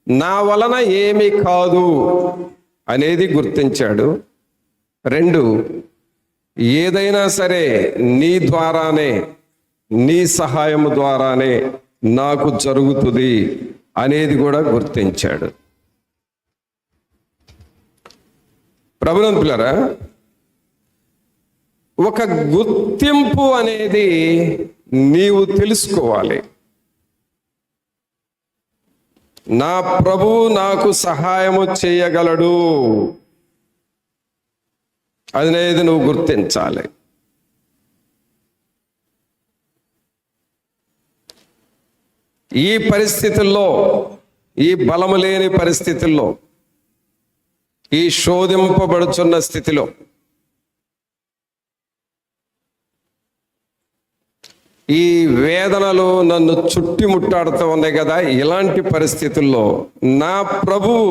నా వలన ఏమీ కాదు అనేది గుర్తించాడు. 2, ఏదైనా సరే నీ ద్వారానే, నీ సహాయము ద్వారానే నాకు జరుగుతుంది అనేది కూడా గుర్తించాడు. ప్రభునందు పిల్లరా, ఒక గుర్తింపు అనేది నీవు తెలుసుకోవాలి. నా ప్రభువు నాకు సహాయము చేయగలడు అనేది నువ్వు గుర్తించాలి. ఈ పరిస్థితుల్లో, ఈ బలము లేని పరిస్థితుల్లో, ఈ శోధింపబడుచున్న స్థితిలో ఈ వేదనలు నన్ను చుట్టుముట్టాడుతూ ఉన్నాయి కదా, ఇలాంటి పరిస్థితుల్లో నా ప్రభువు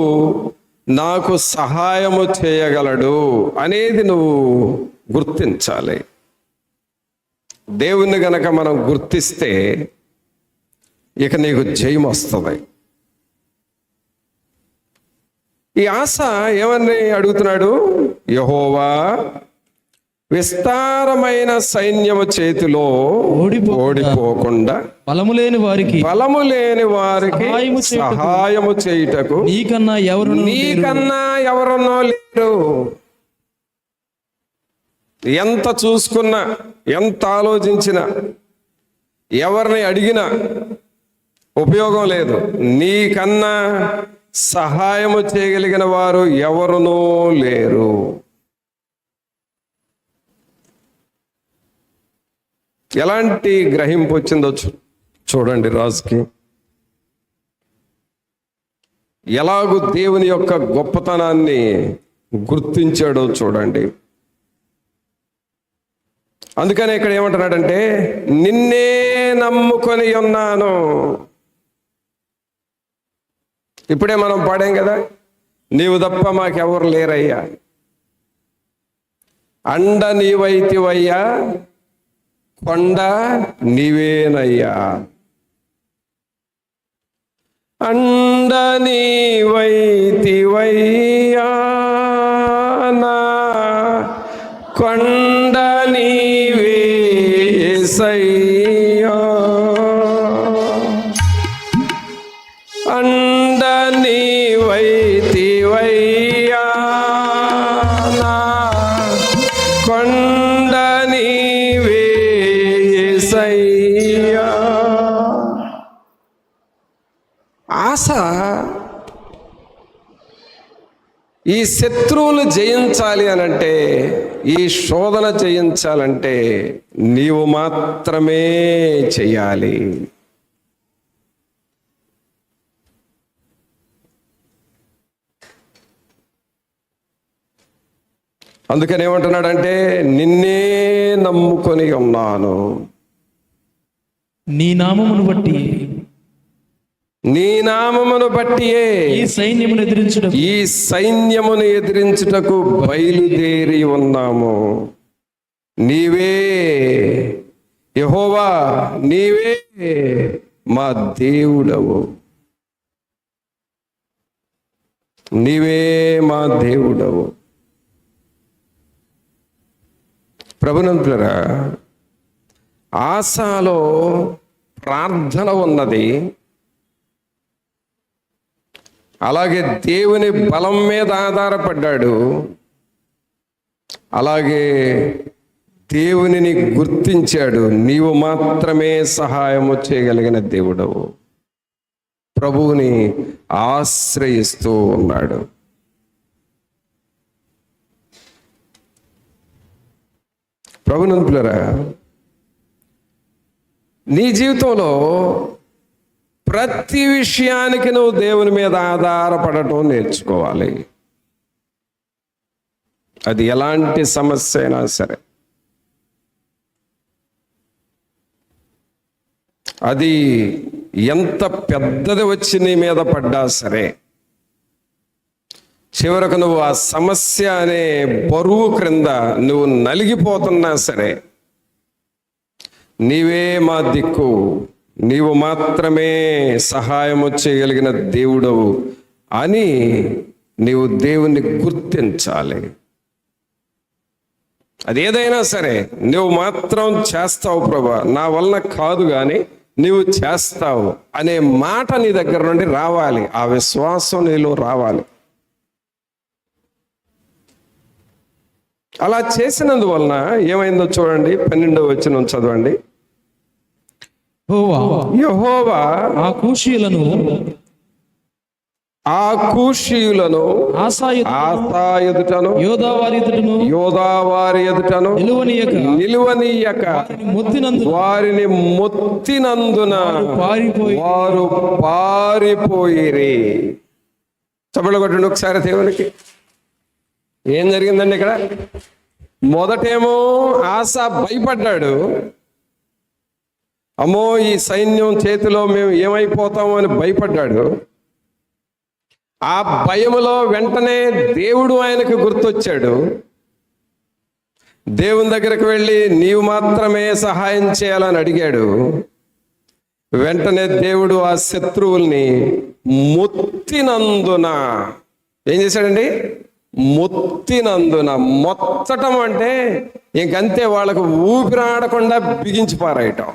నాకు సహాయము చేయగలడు అనేది నువ్వు గుర్తించాలి. దేవుణ్ణి గనక మనం గుర్తిస్తే ఇక నీకు జయం వస్తుంది. ఈ ఆశ ఏమని అడుగుతున్నాడు? యెహోవా విస్తారమైన సైన్యము చేతిలో ఓడిపోకుండా బలము లేని వారికి సహాయము చేయుటకు నీకన్నా ఎవరునో లేరు. ఎంత చూసుకున్నా, ఎంత ఆలోచించినా, ఎవరిని అడిగినా ఉపయోగం లేదు. నీకన్నా సహాయము చేయగలిగిన వారు ఎవరునో లేరు. ఎలాంటి గ్రహింపు వచ్చిందో చూడండి రాజుకి. ఎలాగూ దేవుని యొక్క గొప్పతనాన్ని గుర్తించాడో చూడండి. అందుకని ఇక్కడ ఏమంటున్నాడంటే, నిన్నే నమ్ముకొని ఉన్నాను. ఇప్పుడే మనం పాడాం కదా, నీవు తప్ప మాకెవరు లేరయ్యా, అండ నీవైతివయ్యా, కొండ నీవేనయ్యా. అండ నీవైతివయ్యా, నా కొండ నీవే యేసయ్యా. అండ నీవైతివయ్యా, నా కొండ నీవే యేసయ్యా. ఆశ ఈ శత్రువులు జయించాలి అనంటే, ఈ శోధన జయించాలంటే నీవు మాత్రమే చెయ్యాలి. అందుకని ఏమంటున్నాడంటే, నిన్నే నమ్ముకొని ఉన్నాను. నీ నామమును బట్టియే ఈ సైన్యమును ఎదిరించుటకు బయలుదేరి ఉన్నాము. నీవే యెహోవా, నీవే మా దేవుడవు, నీవే మా దేవుడవు. ప్రభునంతులారా, ఆశలో ప్రార్థన ఉన్నది. అలాగే దేవుని బలం మీద ఆధారపడ్డాడు. అలాగే దేవునిని గుర్తించాడు. నీవు మాత్రమే సహాయము చేయగలిగిన దేవుడవు. ప్రభువుని ఆశ్రయిస్తూ ఉన్నాడు. ప్రభునంతులారా, నీ జీవితంలో ప్రతి విషయానికి నువ్వు దేవుని మీద ఆధారపడటం నేర్చుకోవాలి. అది ఎలాంటి సమస్య అయినా సరే, అది ఎంత పెద్దది వచ్చి నీ మీద పడ్డా సరే, చివరకు నువ్వు ఆ సమస్య అనే బరువు క్రింద నువ్వు నలిగిపోతున్నా సరే, నీవే మా దిక్కు, నీవు మాత్రమే సహాయము చేయగలిగిన దేవుడవు అని నీవు దేవుణ్ణి గుర్తించాలి. అదేదైనా సరే నువ్వు మాత్రం చేస్తావు ప్రభా, నా వలన కాదు కానీ నీవు చేస్తావు అనే మాట నీ దగ్గర నుండి రావాలి. ఆ విశ్వాసం నీలో రావాలి. అలా చేసినందువలన ఏమైందో చూడండి. 12వ వచనం చదవండి. యెహోవా ఆ కూషీయులను ఆసా ఎదుటను యోదావారి ఎదుటను నిలువనీయక వారిని మొత్తినందున వారు పారిపోయిరి. చప్పట్లు కొట్టండి ఒకసారి దేవునికి. ఏం జరిగిందండి ఇక్కడ? మొదటేమో ఆసా భయపడ్డాడు. అమ్మో ఈ సైన్యం చేతిలో మేము ఏమైపోతామో అని భయపడ్డాడు. ఆ భయములో వెంటనే దేవుడు ఆయనకు గుర్తొచ్చాడు. దేవుని దగ్గరకు వెళ్ళి నీవు మాత్రమే సహాయం చేయాలని అడిగాడు. వెంటనే దేవుడు ఆ శత్రువుల్ని మొత్తినందున ఏం చేశాడండి? మొత్తినందున. మొత్తటం అంటే ఇంకంతే, వాళ్ళకు ఊపిరాడకుండా బిగించి పారాయటం.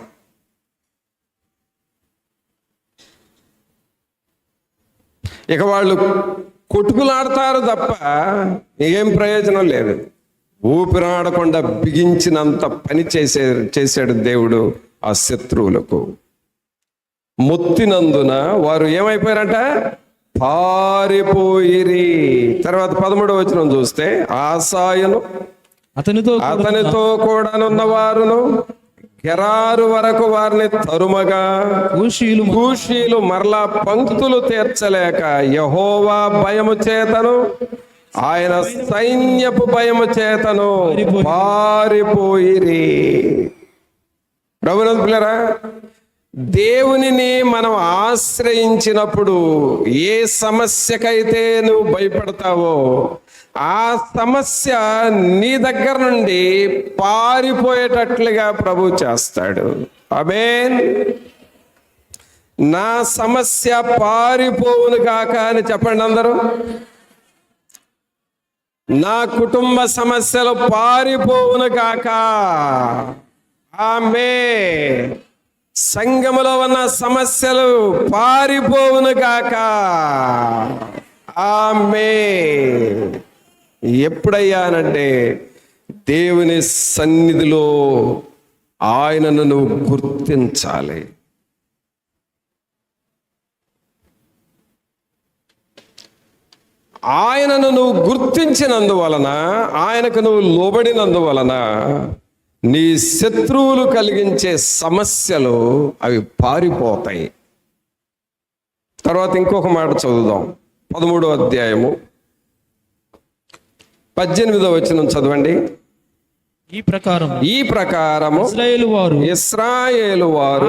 ఇక వాళ్ళు కొట్టుకులాడతారు తప్ప ఏం ప్రయోజనం లేదు. ఊపిరాడకుండా బిగించినంత పని చేశాడు దేవుడు ఆ శత్రువులకు. మొత్తినందున వారు ఏమైపోయారంట? పారిపోయిరి. తర్వాత 13వ వచనం చూస్తే ఆసాయను అతనితో కూడానున్న వారును గెరారు వరకు వారిని తరుమగా కూషీలు మరలా పంక్తులు తీర్చలేక యెహోవా భయము చేతను ఆయన సైన్యపు భయము చేతను పారిపోయిరి. ప్రభునందు పిల్లరా, దేవునిని మనం ఆశ్రయించినప్పుడు ఏ సమస్యకైతే నువ్వు భయపడతావో ఆ సమస్య నీ దగ్గర నుండి పారిపోయేటట్లుగా ప్రభు చేస్తాడు. ఆమేన్. నా సమస్య పారిపోవును కాక అని చెప్పండి అందరూ. నా కుటుంబ సమస్యలు పారిపోవును కాక. ఆమేన్. సంఘములో ఉన్న సమస్యలు పారిపోవును కాక. ఆమేన్. ఎప్పుడయ్యానంటే దేవుని సన్నిధిలో ఆయనను నువ్వు గుర్తించాలి. ఆయనను నువ్వు గుర్తించినందువలన, ఆయనకు నువ్వు లోబడినందువలన నీ శత్రువులు కలిగించే సమస్యలు అవి పారిపోతాయి. తర్వాత ఇంకొక మాట చదువుదాం. 13వ అధ్యాయము 18వ వచనం చదవండి. ఈ ప్రకారము ఇశ్రాయేలు వారు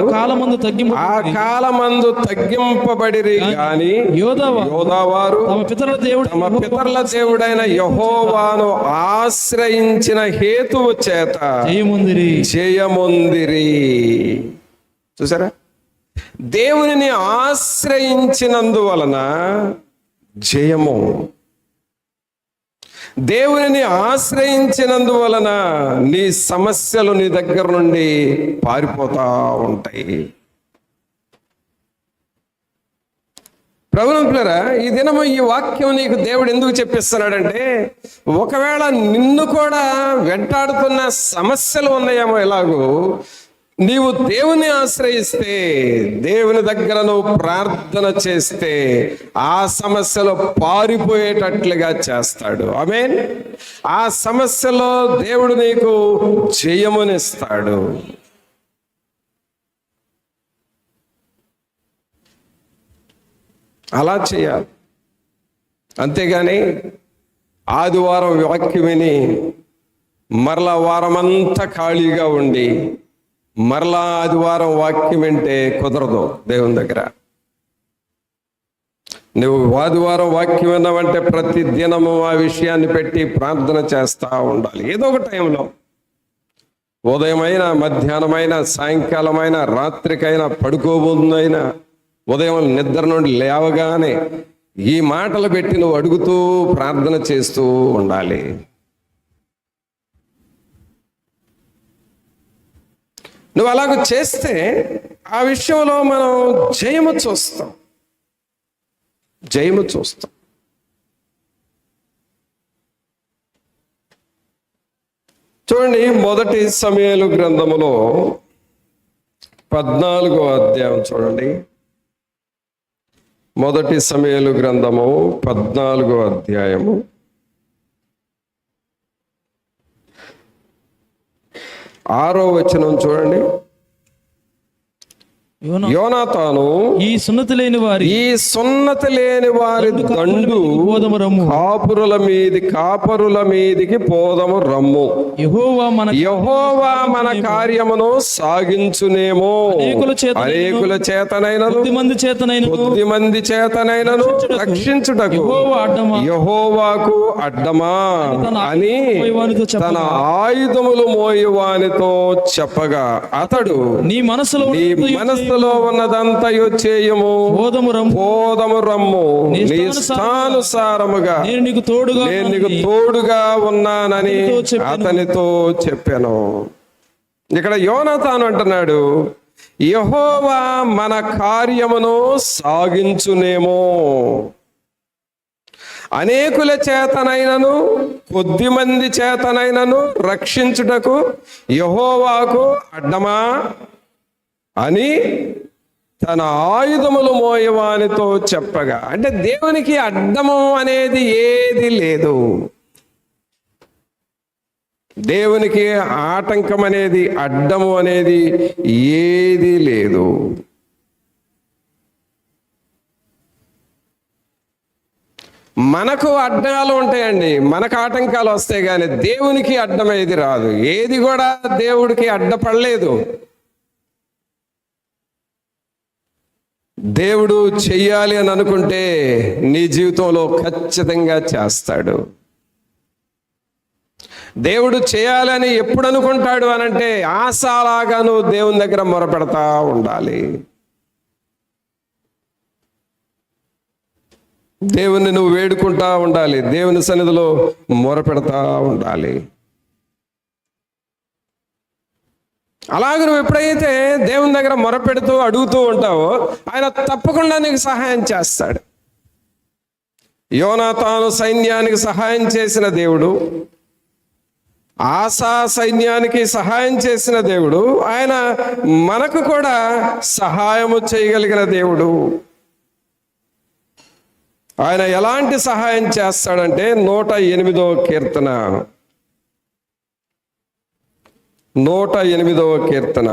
ఆ కాలమందు తగ్గింపబడిరి గాని యోధావారు తమ పితరుల దేవుడైన యెహోవాను ఆశ్రయించిన హేతువు చేత జయమొందిరి. చూసారా? దేవునిని ఆశ్రయించినందువలన జయము. దేవునిని ఆశ్రయించినందువలన నీ సమస్యలు నీ దగ్గర నుండి పారిపోతా ఉంటాయి. ప్రభువుని పిల్లరా, ఈ దినము ఈ వాక్యం నీకు దేవుడు ఎందుకు చెప్పిస్తున్నాడంటే, ఒకవేళ నిన్ను కూడా వెంటాడుతున్న సమస్యలు ఉన్నాయేమో, ఎలాగో నీవు దేవుని ఆశ్రయిస్తే, దేవుని దగ్గర నువ్వు ప్రార్థన చేస్తే ఆ సమస్యలో పారిపోయేటట్లుగా చేస్తాడు. ఆమేన్. ఆ సమస్యలో దేవుడు నీకు జయమునిస్తాడు. అలా చేయాలి. అంతేగాని ఆదివారం వాక్యం విని మరలా వారమంతా ఖాళీగా ఉండి మరలా ఆదివారం వాక్యం వింటే కుదరదు. దేవుని దగ్గర నువ్వు ఆదివారం వాక్యం విన్నావంటే ప్రతి దినము ఆ విషయాన్ని పెట్టి ప్రార్థన చేస్తూ ఉండాలి. ఏదో ఒక టైంలో ఉదయమైనా, మధ్యాహ్నమైనా, సాయంకాలమైనా, రాత్రికైనా, పడుకోబోతుందైనా, ఉదయం నిద్ర నుండి లేవగానే ఈ మాటలు పెట్టి నువ్వు అడుగుతూ ప్రార్థన చేస్తూ ఉండాలి. నువ్వు అలాగ చేస్తే ఆ విషయంలో మనం జయము చూస్తాం. చూడండి, మొదటి సమూయేలు గ్రంథములో 14వ అధ్యాయం చూడండి. మొదటి సమూయేలు గ్రంథము 14వ అధ్యాయము 6వ వచనం చూడండి. యోనాతాను ఈ సున్నతి లేని వారి దండు కాపురుల మీదికి పోదము రమ్ము. యెహోవా మన కార్యమును సాగించునేమో. అనేకుల చేతనైనను కొద్ది మంది చేతనైనను రక్షించుటకు యెహోవాకు అడ్డమా అని తన ఆయుధములు మోయువానితో చెప్పగా అతడు నీ మనసులో ఉన్నదంతయు చేయము, పోదము రమ్ము, నీ ఇష్టానుసారముగా నేను నీకు తోడుగా ఉన్నానని అతనితో చెప్పాను. ఇక్కడ యోనాతాను అంటున్నాడు, యెహోవా మన కార్యమును సాగించునేమో. అనేకుల చేతనైనను కొద్ది మంది చేతనైనను రక్షించుటకు యెహోవాకు అడ్డమా అని తన ఆయుధములు మోయవానితో చెప్పగా, అంటే దేవునికి అడ్డము అనేది ఏది లేదు. దేవునికి ఆటంకం అనేది, అడ్డము అనేది ఏది లేదు. మనకు అడ్డాలు ఉంటాయండి, మనకు ఆటంకాలు వస్తాయి, కానీ దేవునికి అడ్డం ఏది రాదు. ఏది కూడా దేవుడికి అడ్డపడలేదు. దేవుడు చెయ్యాలి అని అనుకుంటే నీ జీవితంలో ఖచ్చితంగా చేస్తాడు. దేవుడు చేయాలని ఎప్పుడు అనుకుంటాడు అనంటే ఆశలాగా నువ్వు దేవుని దగ్గర మొరపెడతా ఉండాలి. దేవుని నువ్వు వేడుకుంటా ఉండాలి, దేవుని సన్నిధిలో మొరపెడతా ఉండాలి. అలాగే నువ్వు ఎప్పుడైతే దేవుని దగ్గర మొరపెడుతూ అడుగుతూ ఉంటావో ఆయన తప్పకుండా నీకు సహాయం చేస్తాడు. యోనాతాను సైన్యానికి సహాయం చేసిన దేవుడు, ఆసా సైన్యానికి సహాయం చేసిన దేవుడు, ఆయన మనకు కూడా సహాయము చేయగలిగిన దేవుడు. ఆయన ఎలాంటి సహాయం చేస్తాడంటే 108వ కీర్తన 108వ కీర్తన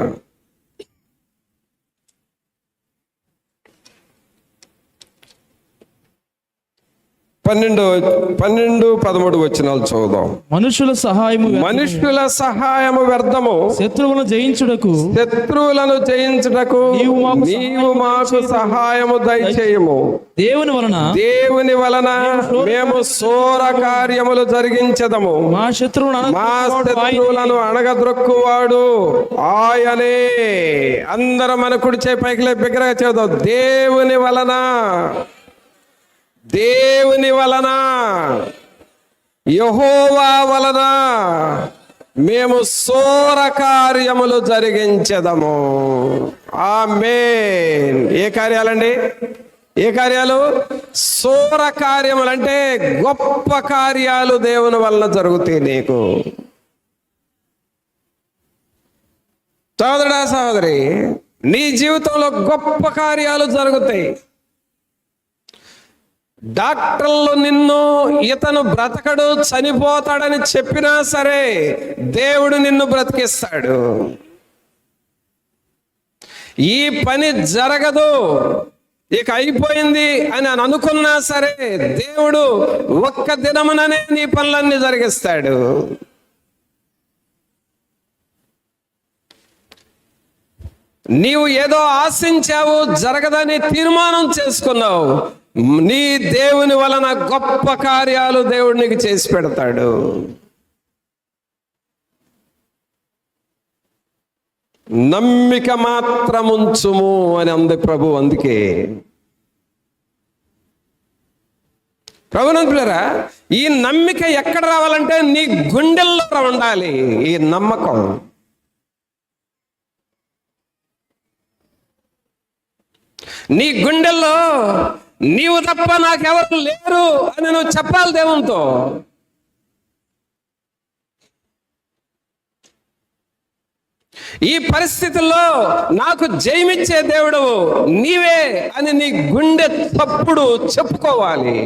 12-13 వచనాలు చదువుదాం. మనుషుల సహాయము వ్యర్థము, శత్రువులను జయించుటకు నీవు మాకు సహాయము దయచేయము. దేవుని వలన మేము శూర కార్యములు జరిగించదము. మా శత్రువులను అణగద్రొక్కువాడు ఆయనే. అందరం మన కుడి చేయి పైకి లేపి బిగ్గరగా చేద్దాం. దేవుని వలన యెహోవా వలన మేము శూర కార్యములు జరిగించెదము. ఆమేన్. ఏ కార్యాలండి? ఏ కార్యాలు? శూర కార్యములు అంటే గొప్ప కార్యాలు దేవుని వలన జరుగుతాయి నీకు. సోదరుడా, సహోదరి, నీ జీవితంలో గొప్ప కార్యాలు జరుగుతాయి. డాక్టర్లు నిన్ను ఇతను బ్రతకడు, చనిపోతాడని చెప్పినా సరే దేవుడు నిన్ను బ్రతికిస్తాడు. ఈ పని జరగదు, ఇక అయిపోయింది అని అనుకున్నా సరే దేవుడు ఒక్క దినముననే నీ పనులన్నీ జరిగిస్తాడు. నీవు ఏదో ఆశించావు, జరగదని తీర్మానం చేసుకున్నావు, నీ దేవుని వలన గొప్ప కార్యాలు దేవుడు నీకు చేసి పెడతాడు. నమ్మిక మాత్రం ఉంచుము అని అంది ప్రభు. అందుకే ప్రభునంతులారా, ఈ నమ్మిక ఎక్కడ రావాలంటే నీ గుండెల్లో ఉండాలి. ఈ నమ్మకం నీ గుండెల్లో నీవు తప్ప నాకెవరు లేరు అని నువ్వు చెప్పాలి దేవునితో. ఈ పరిస్థితుల్లో నాకు జయమిచ్చే దేవుడు నీవే అని నీ గుండె తప్పుడు చెప్పుకోవాలి.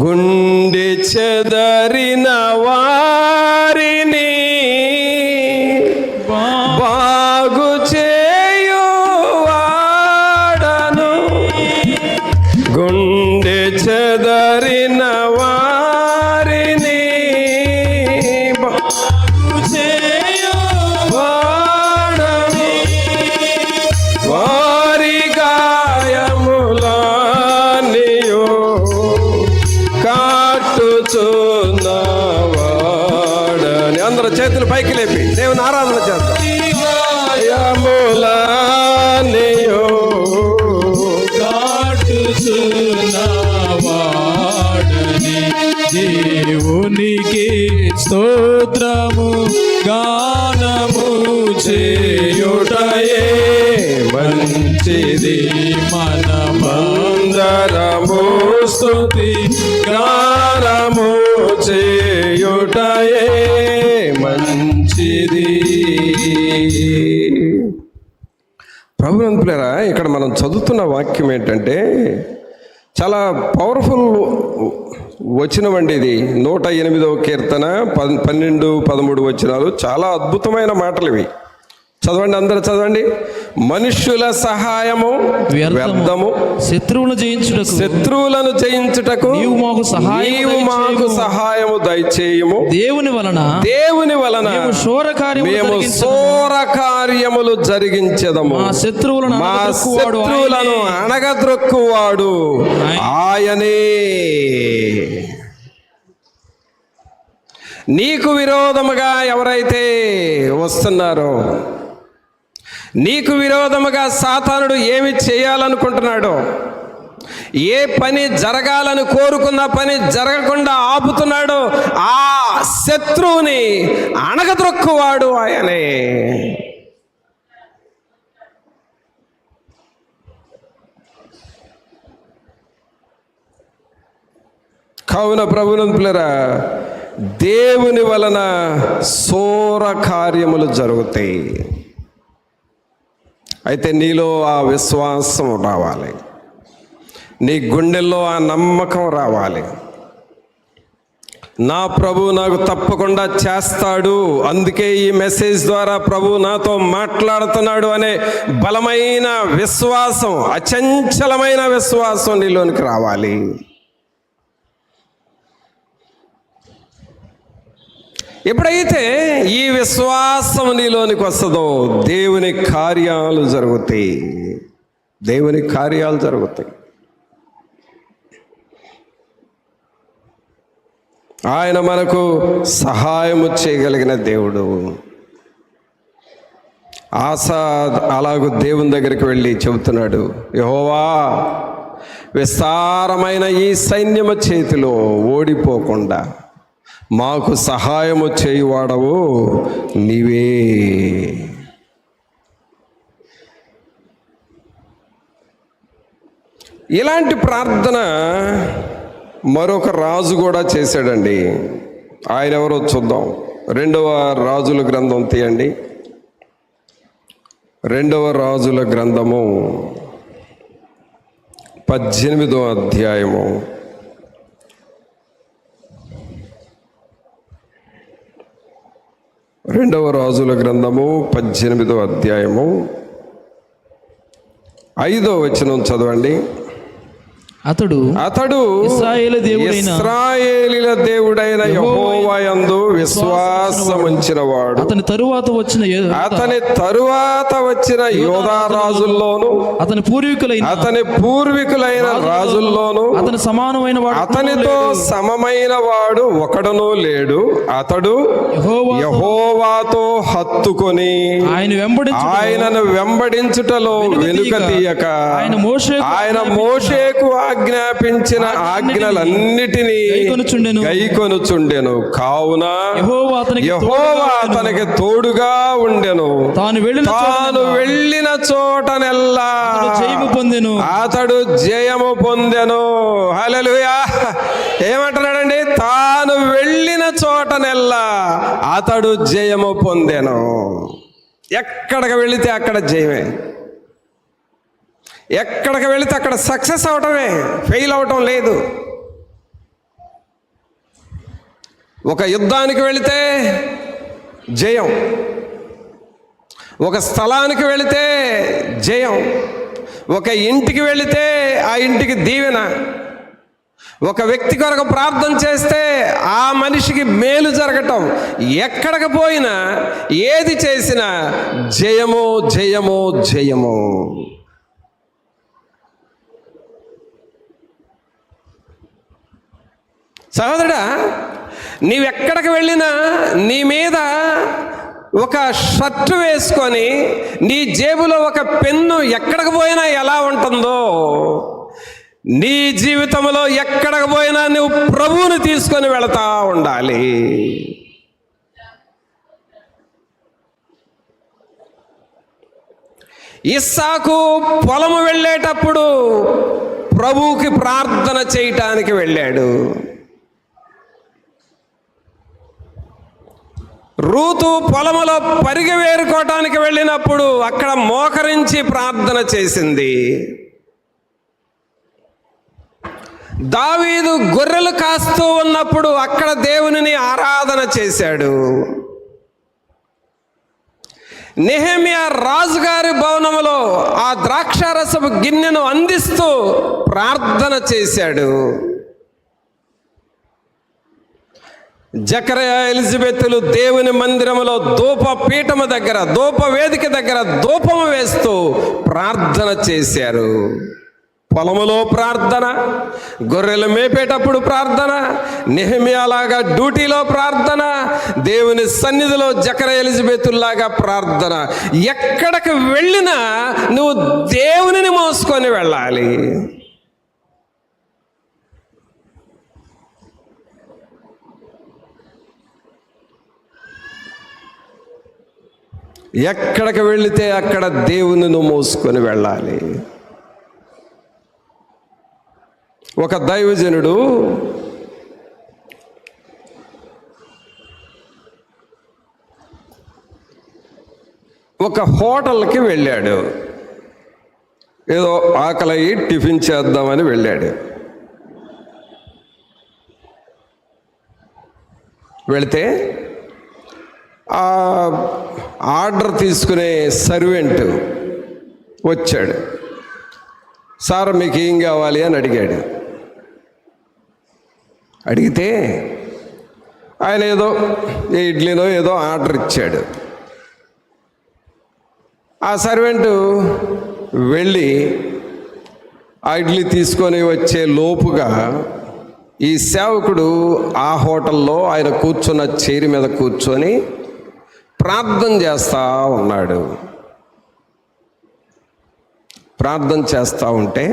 గుండె చెదరిన వారిని బాగు చేయువాడను, గుండె చెదరిన వారిని బాగు చేయువాడను, వారి గాయములనియు కాటుచున్నవాడని. అందరూ చేతులు పైకి లేపి దేవుని ఆరాధన చేద్దాం. గాయములనియు కాటుచున్నవాడని దేవునికి స్తోత్రము గానము చేయుటయే మంచిది, మనమందరము స్తుతి గానము చేయుటయే మంచిది. ప్రభునంతులారా, ఇక్కడ మనం చదువుతున్న వాక్యం ఏంటంటే చాలా పవర్ఫుల్ వచనం అండి ఇది. 108వ కీర్తన 12, 13 వచనాలు. చాలా అద్భుతమైన మాటలు ఇవి. చదవండి, అందరూ చదవండి. మనుష్యుల సహాయము వ్యర్థము, శత్రువులను జయించుటకు నీవు మాకు సహాయము దయచేయము. దేవుని వలన మేము శూర కార్యములు జరిగించెదము. మా శత్రువులను అణగద్రొక్కువాడు ఆయనే. నీకు విరోధముగా ఎవరైతే వస్తున్నారో, నీకు విరోధముగా సాతానుడు ఏమి చేయాలనుకుంటున్నాడో, ఏ పని జరగాలని కోరుకున్న పని జరగకుండా ఆపుతున్నాడో, ఆ శత్రువుని అణగద్రొక్కువాడు ఆయనే. కావున ప్రభునంతులారా, దేవుని వలన శూర కార్యములు జరుగుతాయి. అయితే నీలో ఆ విశ్వాసం రావాలి, నీ గుండెల్లో ఆ నమ్మకం రావాలి. నా ప్రభు నాకు తప్పకుండా చేస్తాడు, అందుకే ఈ మెసేజ్ ద్వారా ప్రభు నాతో మాట్లాడుతున్నాడు అనే బలమైన విశ్వాసం, అచంచలమైన విశ్వాసం నీలోనికి రావాలి. ఎప్పుడైతే ఈ విశ్వాసం నీలోనికి వస్తుందో దేవుని కార్యాలు జరుగుతాయి. దేవుని కార్యాలు జరుగుతాయి. ఆయన మనకు సహాయము చేయగలిగిన దేవుడు. ఆస అలాగూ దేవుని దగ్గరికి వెళ్ళి చెబుతున్నాడు, యెహోవా, విస్తారమైన ఈ సైన్యము చేతిలో ఓడిపోకుండా మాకు సహాయము చేయువాడవు నీవే. ఇలాంటి ప్రార్థన మరొక రాజు కూడా చేశాడండి. ఆయన ఎవరో చూద్దాం. 2వ రాజుల గ్రంథం తీయండి. 2వ రాజుల గ్రంథము 18వ అధ్యాయము. 2వ రాజుల గ్రంథము 18వ అధ్యాయము 5వ వచనం చదవండి. అతడు ఇశ్రాయేలీల దేవుడైన యెహోవా యందు విశ్వాసం ఉంచినవాడు. అతని తరువాత వచ్చిన యోధా రాజుల్లోను అతని పూర్వీకులైన రాజుల్లోను అతనితో సమమైన వాడు ఒకడును లేడు. అతడు యెహోవాతో హత్తుకొని ఆయనను వెంబడించుటలో వెనుక తీయక ఆయన మోషేకు ఆజ్ఞాపించిన ఆజ్ఞలన్నిటినీ గైకొనుచుండెను. కావున యెహోవా అతనికి తోడుగా ఉండెను. తాను వెళ్ళిన చోటనెల్లా అతడు జయము పొందెను. హల్లెలూయా. ఏమంటున్నాడండి? తాను వెళ్ళిన చోటనెల్లా అతడు జయము పొందెను. ఎక్కడికి వెళితే అక్కడ జయమే, ఎక్కడికి వెళితే అక్కడ సక్సెస్ అవటమే, ఫెయిల్ అవటం లేదు. ఒక యుద్ధానికి వెళితే జయం, ఒక స్థలానికి వెళితే జయం, ఒక ఇంటికి వెళితే ఆ ఇంటికి దీవెన, ఒక వ్యక్తి కొరకు ప్రార్థన చేస్తే ఆ మనిషికి మేలు జరగటం, ఎక్కడికి పోయినా ఏది చేసినా జయము జయము జయము. సహోదరుడా, నీవెక్కడికి వెళ్ళినా నీ మీద ఒక షర్టు వేసుకొని నీ జేబులో ఒక పెన్ను ఎక్కడికి పోయినా ఎలా ఉంటుందో, నీ జీవితంలో ఎక్కడికి పోయినా నువ్వు ప్రభువుని తీసుకొని వెళతా ఉండాలి. ఇస్సాకు పొలము వెళ్ళేటప్పుడు ప్రభువుకి ప్రార్థన చేయటానికి వెళ్ళాడు. రూతు పొలములో పరిగె వేరుకోవటానికి వెళ్ళినప్పుడు అక్కడ మోకరించి ప్రార్థన చేసింది. దావీదు గొర్రెలు కాస్తూ ఉన్నప్పుడు అక్కడ దేవునిని ఆరాధన చేశాడు. నెహెమ్యా రాజుగారి భవనములో ఆ ద్రాక్షారసపు గిన్నెను అందిస్తూ ప్రార్థన చేశాడు. జకర్యా ఎలిజబెతులు దేవుని మందిరములో ధూప పీఠము దగ్గర, ధూప వేదిక దగ్గర ధూపము వేస్తూ ప్రార్థన చేశారు. పొలములో ప్రార్థన, గొర్రెలు మేపేటప్పుడు ప్రార్థన, నెహెమ్యాలాగా డ్యూటీలో ప్రార్థన, దేవుని సన్నిధిలో జకర్యా ఎలిజబెతుల్లాగా ప్రార్థన. ఎక్కడికి వెళ్ళినా నువ్వు దేవునిని మోసుకొని వెళ్ళాలి. ఎక్కడికి వెళితే అక్కడ దేవునిని మోసుకొని వెళ్ళాలి. ఒక దైవజనుడు ఒక హోటల్కి వెళ్ళాడు. ఏదో ఆకలి టిఫిన్ చేద్దామని వెళ్ళాడు. వెళితే ఆ ఆర్డర్ తీసుకునే సర్వెంట్ వచ్చాడు. సార్ మీకు ఏం కావాలి అని అడిగాడు. అడిగితే ఆయన ఏదో ఇడ్లీనో ఏదో ఆర్డర్ ఇచ్చాడు. ఆ సర్వెంటు వెళ్ళి ఆ ఇడ్లీ తీసుకొని వచ్చే లోపుగా ఈ సేవకుడు ఆ హోటల్లో ఆయన కూర్చున్న చైర్ మీద కూర్చొని ప్రార్థన చేస్తూ ఉన్నాడు. ప్రార్థన చేస్తూ ఉంటే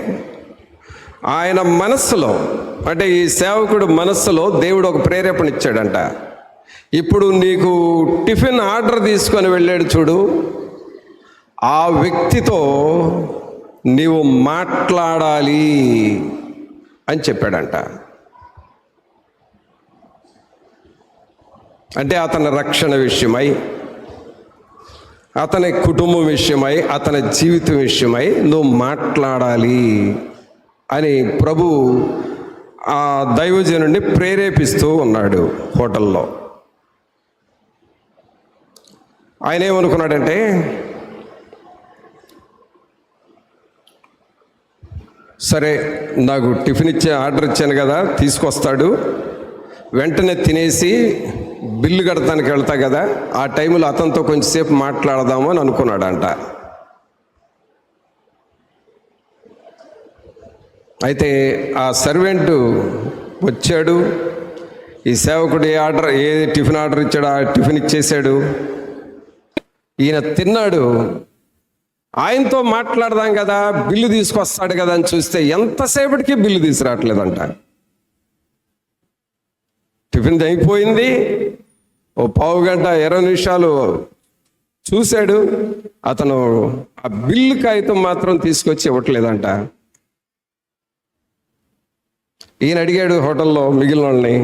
ఆయన మనస్సులో, అంటే ఈ సేవకుడు మనస్సులో దేవుడు ఒక ప్రేరేపణ ఇచ్చాడంట. ఇప్పుడు నీకు టిఫిన్ ఆర్డర్ తీసుకొని వెళ్ళాడు చూడు, ఆ వ్యక్తితో నీవు మాట్లాడాలి అని చెప్పాడంట. అంటే అతని రక్షణ విషయమై, అతని కుటుంబం విషయమై, అతని జీవితం విషయమై నువ్వు మాట్లాడాలి అని ప్రభు ఆ దైవజనుడిని ప్రేరేపిస్తూ ఉన్నాడు హోటల్లో. ఆయన ఏమనుకున్నాడంటే, సరే, నాకు టిఫిన్ ఆర్డర్ ఇచ్చాను కదా, తీసుకొస్తాడు. వెంటనే తినేసి బిల్లు కడతానికి వెళ్తా కదా, ఆ టైంలో అతనితో కొంచెంసేపు మాట్లాడదాము అని అనుకున్నాడంట. అయితే ఆ సర్వెంటు వచ్చాడు. ఈ సేవకుడు ఏ టిఫిన్ ఆర్డర్ ఇచ్చాడో ఆ టిఫిన్ ఇచ్చేశాడు. ఈయన తిన్నాడు. ఆయనతో మాట్లాడదాం కదా, బిల్లు తీసుకొస్తాడు కదా అని చూస్తే ఎంతసేపటికి బిల్లు తీసుకురావట్లేదంట. టిఫిన్ అయిపోయింది. ఓ పావు గంట 20 నిమిషాలు చూశాడు. అతను ఆ బిల్లు కాగితం మాత్రం తీసుకొచ్చి ఇవ్వట్లేదంట. ఈయన అడిగాడు హోటల్లో మిగిలిన వాళ్ళని,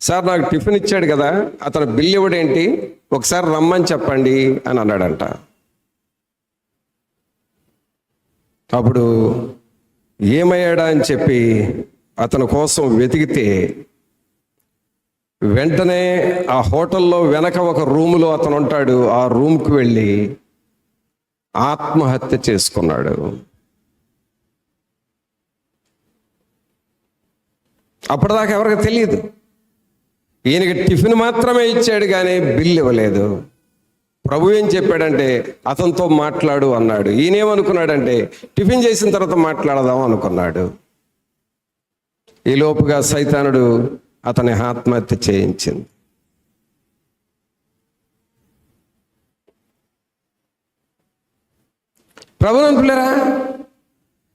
సార్ నాకు టిఫిన్ ఇచ్చాడు కదా, అతను బిల్లు ఇవ్వడేంటి, ఒకసారి రమ్మని చెప్పండి అని అన్నాడంట. అప్పుడు ఏమయ్యాడా అని చెప్పి అతని కోసం వెతికితే వెంటనే ఆ హోటల్లో వెనక ఒక రూములో అతను ఉంటాడు. ఆ రూమ్కి వెళ్ళి ఆత్మహత్య చేసుకున్నాడు. అప్పటిదాకా ఎవరికి తెలియదు. ఈయనకి టిఫిన్ మాత్రమే ఇచ్చాడు కానీ బిల్లు ఇవ్వలేదు. ప్రభు ఏం చెప్పాడంటే అతనితో మాట్లాడు అన్నాడు. ఈయనేమనుకున్నాడంటే టిఫిన్ చేసిన తర్వాత మాట్లాడదాం అనుకున్నాడు. ఈ లోపుగా సైతానుడు అతని ఆత్మహత్య చేయించింది. ప్రభునంతులారా,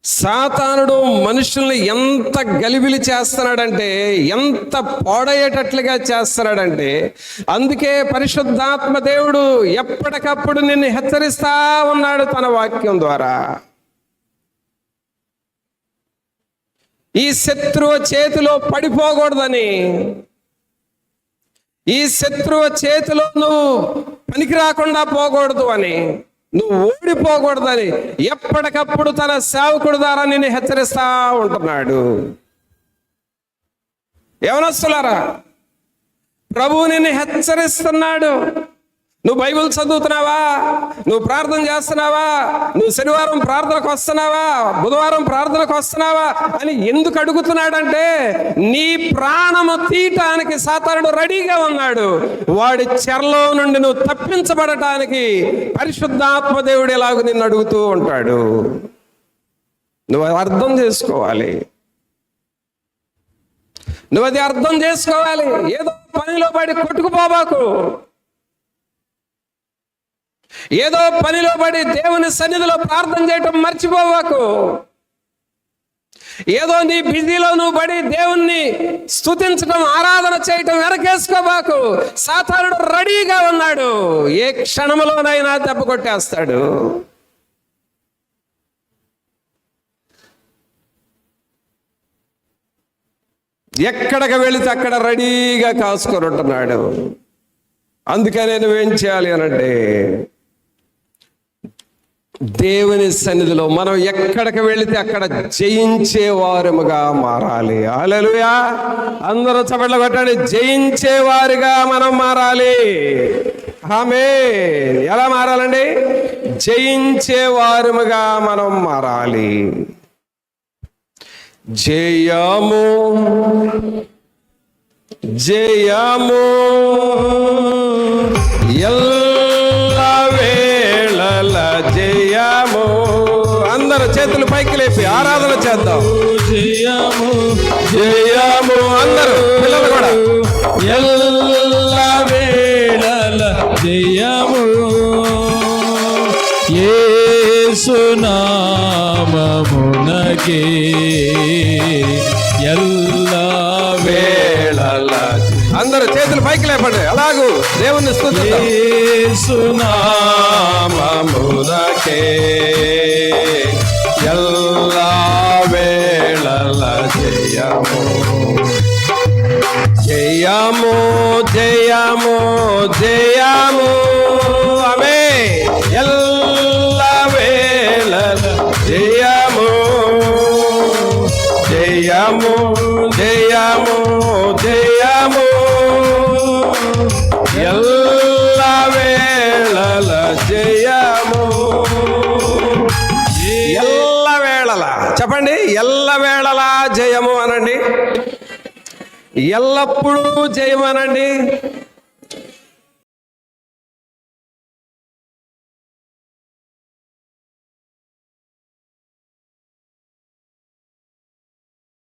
సాతానుడు మనుషుల్ని ఎంత గలిబిలి చేస్తున్నాడంటే, ఎంత పాడయ్యేటట్లుగా చేస్తున్నాడంటే, అందుకే పరిశుద్ధాత్మ దేవుడు ఎప్పటికప్పుడు నిన్ను హెచ్చరిస్తా ఉన్నాడు తన వాక్యం ద్వారా. ఈ శత్రువు చేతిలో పడిపోకూడదని, ఈ శత్రువు చేతిలో నువ్వు పనికి రాకుండా పోకూడదు అని, నువ్వు ఓడిపోకూడదని ఎప్పటికప్పుడు తన సేవకుడు ద్వారా నిన్ను హెచ్చరిస్తా ఉంటున్నాడు. యవనస్తులారా, ప్రభువు నిన్ను హెచ్చరిస్తున్నాడు. నువ్వు బైబిల్ చదువుతున్నావా? నువ్వు ప్రార్థన చేస్తున్నావా? నువ్వు శనివారం ప్రార్థనకు వస్తున్నావా? బుధవారం ప్రార్థనకు వస్తున్నావా అని ఎందుకు అడుగుతున్నాడంటే, నీ ప్రాణము తీయటానికి సాతానుడు రెడీగా ఉన్నాడు. వాడి చెరలో నుండి నువ్వు తప్పించబడటానికి పరిశుద్ధాత్మ దేవుడు ఎలాగో నిన్ను అడుగుతూ ఉంటాడు. నువ్వు అది అర్థం చేసుకోవాలి. నువ్వు అది అర్థం చేసుకోవాలి. ఏదో పనిలో పడి కొట్టుకుపోబాకు. ఏదో పనిలో పడి దేవుని సన్నిధిలో ప్రార్థన చేయటం మర్చిపోవాకు. ఏదో నీ బిజీలో నువ్వు పడి దేవుణ్ణి స్తుతించడం, ఆరాధన చేయటం వెనకేసుకోబాకు. సాతానుడు రెడీగా ఉన్నాడు. ఏ క్షణంలోనైనా దెబ్బ కొట్టేస్తాడు. ఎక్కడికి వెళితే అక్కడ రెడీగా కాసుకొని ఉంటున్నాడు. అందుకనే నువ్వేం చేయాలి అనంటే, దేవుని సన్నిధిలో మనం ఎక్కడికి వెళితే అక్కడ జయించే వారముగా మారాలి. హల్లెలూయా! అందరూ చప్పట్లు కొట్టండి. జయించే వారిగా మనం మారాలి. ఆమేన్. ఎలా మారాలండి? జయించే వారముగా మనం మారాలి. జయము జయము ఎల్లవేళల జయము. అందరూ చేతులు పైకి లేపి ఆరాధన చేద్దాం. జయము జయము. అందరూ పిల్లలు కూడా ఎల్లవేళల జయము యేసునామమునకే ఎల్లవేళల. అందరూ చేతులు పైకి లేపండి. అలాగూ దేవుని స్తుతిద్దాం. యేసునామమునకే ఎల్లవేళల జయము. జయము జయము జయము. ఆమేన్. ఎల్లవేళల జయము జయము జయము జయము. ఎల్లవేళల జయము. ఎల్లవేళల చెప్పండి. ఎల్ల జయము అనండి. ఎల్లప్పుడూ జయము అనండి.